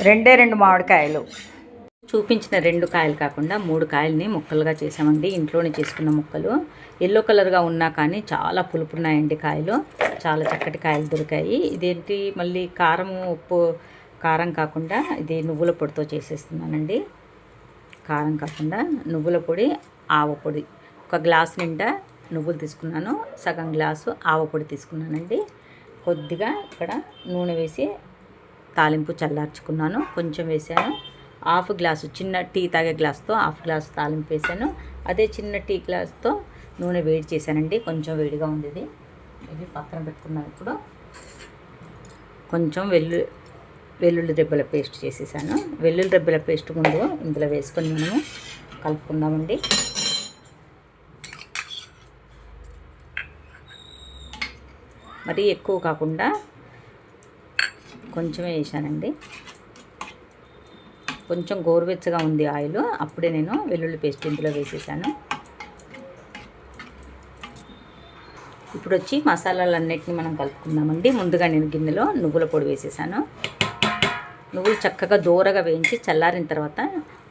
రెండే 2 మామిడికాయలు. చూపించిన 2 కాయలు కాకుండా 3 కాయల్ని ముక్కలుగా చేసామండి. ఇంట్లోనే చేసుకున్న ముక్కలు. ఎల్లో కలర్గా ఉన్నా కానీ చాలా పులుపున్నాయండి కాయలు. చాలా చక్కటి కాయలు దొరికాయి. ఇదేంటి మళ్ళీ కారము ఉప్పు కారం కాకుండా ఇది నువ్వుల పొడితో చేసేస్తున్నానండి. కారం కాకుండా నువ్వుల పొడి, ఆవ పొడి. ఒక గ్లాస్ నిండా నువ్వులు తీసుకున్నాను, సగం గ్లాసు ఆవ పొడి తీసుకున్నానండి. కొద్దిగా ఇక్కడ నూనె వేసి తాలింపు చల్లార్చుకున్నాను. కొంచెం వేసాను. హాఫ్ గ్లాసు చిన్న టీ తాగే గ్లాస్తో హాఫ్ గ్లాసు తాలింపు వేసాను. అదే చిన్న టీ గ్లాస్తో నూనె వేడి చేశానండి. కొంచెం వేడిగా ఉంది ఇది. ఇది పక్కన పెట్టుకున్నాను. ఇప్పుడు కొంచెం వెల్లుల్లి రెబ్బల పేస్ట్ చేసేసాను. వెల్లుల్లి రెబ్బల పేస్ట్ ముందు ఇందులో వేసుకొని మనము కలుపుకుందామండి. మరీ ఎక్కువ కాకుండా కొంచెమే వేసానండి. కొంచెం గోరువెచ్చగా ఉంది ఆయిల్. అప్పుడే నేను వెల్లుల్లి పేస్ట్ ఇందులో వేసేసాను. ఇప్పుడు వచ్చి మసాలాలన్నిటిని మనం కలుపుకుందామండి. ముందుగా నేను గిన్నెలో నువ్వుల పొడి వేసేసాను. నువ్వులు చక్కగా దూరగా వేయించి చల్లారిన తర్వాత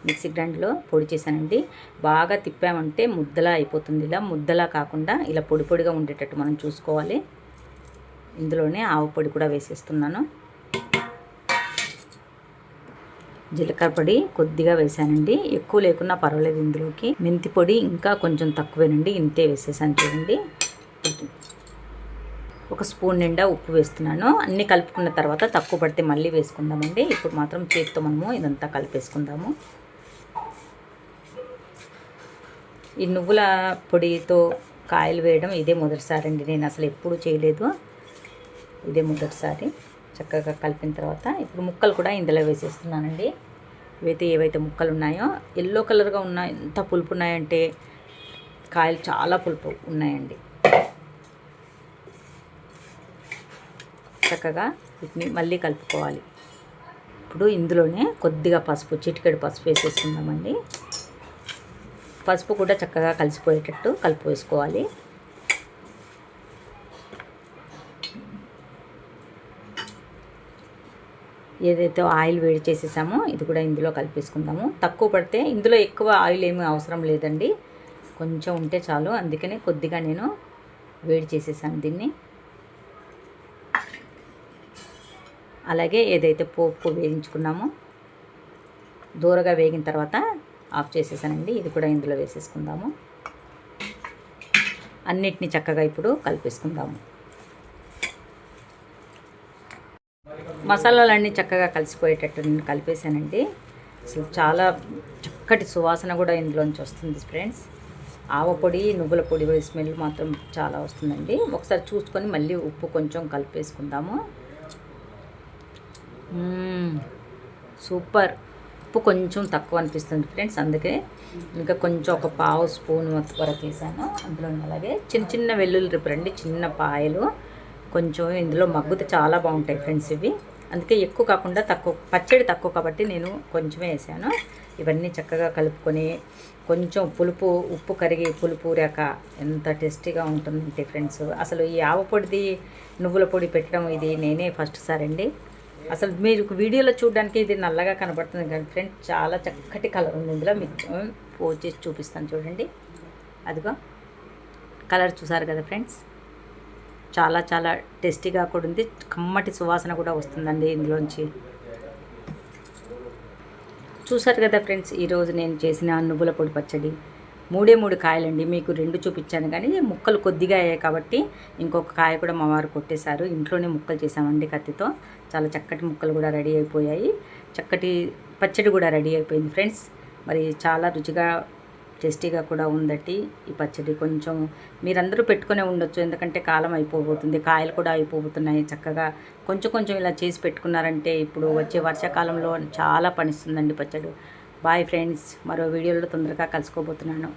మిక్సీ గ్రైండర్లో పొడి చేశానండి. బాగా తిప్పామంటే ముద్దలా అయిపోతుంది. ఇలా ముద్దలా కాకుండా ఇలా పొడి పొడిగా ఉండేటట్టు మనం చూసుకోవాలి. ఇందులోనే ఆవు పొడి కూడా వేసేస్తున్నాను. జీలకర్ర పొడి కొద్దిగా వేసానండి. ఎక్కువ లేకున్నా పర్వాలేదు. ఇందులోకి మెంతి పొడి ఇంకా కొంచెం తక్కువేనండి. ఇంతే వేసేసాను చూడండి. ఒక స్పూన్ నిండా ఉప్పు వేస్తున్నాను. అన్నీ కలుపుకున్న తర్వాత తక్కువ పడితే మళ్ళీ వేసుకుందామండి. ఇప్పుడు మాత్రం చేతితో మనము ఇదంతా కలిపేసుకుందాము. ఈ నువ్వుల పొడితో కాయలు వేయడం ఇదే మొదటిసారి అండి. నేను అసలు ఎప్పుడూ చేయలేదు. ఇదే మొదటిసారి. చక్కగా కలిపిన తర్వాత ఇప్పుడు ముక్కలు కూడా ఇందులో వేసేస్తున్నానండి. ఏవైతే ముక్కలు ఉన్నాయో ఎల్లో కలర్గా ఉన్నాయి. ఎంత పులుపు ఉన్నాయంటే కాయలు చాలా పులుపు ఉన్నాయండి. చక్కగా వీటిని మళ్ళీ కలుపుకోవాలి. ఇప్పుడు ఇందులోనే కొద్దిగా పసుపు, చిటికెడు పసుపు వేసేసుకుందామండి. పసుపు కూడా చక్కగా కలిసిపోయేటట్టు కలిపి వేసుకోవాలి. ఏదైతే ఆయిల్ వేడి చేసేసామో ఇది కూడా ఇందులో కలిపేసుకుందాము. తక్కువ పడితే ఇందులో ఎక్కువ ఆయిల్ ఏమీ అవసరం లేదండి. కొంచెం ఉంటే చాలు. అందుకనే కొద్దిగా నేను వేడి చేసేసాను దీన్ని. అలాగే ఏదైతే పోపు వేయించుకున్నామో దూరగా వేగిన తర్వాత ఆఫ్ చేసేసానండి. ఇది కూడా ఇందులో వేసేసుకుందాము. అన్నిటిని చక్కగా ఇప్పుడు కలిపేసుకుందాము. మసాలాలన్నీ చక్కగా కలిసిపోయేటట్టు నేను కలిపేసానండి. అసలు చాలా చక్కటి సువాసన కూడా ఇందులోంచి వస్తుంది ఫ్రెండ్స్. ఆవ పొడి, నువ్వుల పొడి స్మెల్ మాత్రం చాలా వస్తుందండి. ఒకసారి చూసుకొని మళ్ళీ ఉప్పు కొంచెం కలిపేసుకుందాము. సూపర్. ఉప్పు కొంచెం తక్కువ అనిపిస్తుంది ఫ్రెండ్స్. అందుకే ఇంకా కొంచెం ఒక పావు స్పూన్ వరకు వేసాను అందులో. అలాగే చిన్న చిన్న వెల్లుల్లి రిబ్బలండి, చిన్న పాయలు కొంచెం ఇందులో మగ్గుతే చాలా బాగుంటాయి ఫ్రెండ్స్ ఇవి. అందుకే ఎక్కువ కాకుండా తక్కువ, పచ్చడి తక్కువ కాబట్టి నేను కొంచెమే వేసాను. ఇవన్నీ చక్కగా కలుపుకొని కొంచెం పులుపు, ఉప్పు కరిగి పులుపు రేక ఎంత టేస్టీగా ఉంటుందంటే ఫ్రెండ్స్. అసలు ఈ ఆవ పొడిది నువ్వుల పొడి పెట్టడం ఇది నేనే ఫస్ట్ సారి అండి. అసలు మీరు వీడియోలో చూడడానికి ఇది నల్లగా కనబడుతుంది కానీ ఫ్రెండ్స్ చాలా చక్కటి కలర్ ఉంది ఇందులో. మీకు పోస్ట్ చేసి చూపిస్తాను చూడండి. అదిగో కలర్ చూసారు కదా ఫ్రెండ్స్. చాలా చాలా టేస్టీగా కూడా ఉంది. కమ్మటి సువాసన కూడా వస్తుందండి ఇందులోంచి. చూసారు కదా ఫ్రెండ్స్, ఈరోజు నేను చేసిన నువ్వుల పొడి పచ్చడి. 3 కాయలండి. మీకు 2 చూపించాను కానీ ముక్కలు కొద్దిగా అయ్యాయి కాబట్టి ఇంకొక కాయ కూడా మా వారు కొట్టేశారు. ఇంట్లోనే ముక్కలు చేసామండి కత్తితో. చాలా చక్కటి ముక్కలు కూడా రెడీ అయిపోయాయి. చక్కటి పచ్చడి కూడా రెడీ అయిపోయింది ఫ్రెండ్స్. మరి చాలా రుచిగా టేస్టీగా కూడా ఉందటి ఈ పచ్చడి. కొంచెం మీరందరూ పెట్టుకునే ఉండొచ్చు, ఎందుకంటే కాలం అయిపోబోతుంది, కాయలు కూడా అయిపోబోతున్నాయి. చక్కగా కొంచెం కొంచెం ఇలా చేసి పెట్టుకున్నారంటే ఇప్పుడు వచ్చే వర్షాకాలంలో చాలా పనిస్తుందండి పచ్చడి. బాయ్ ఫ్రెండ్స్, మరో వీడియోలో తొందరగా కలుసుకోబోతున్నాను.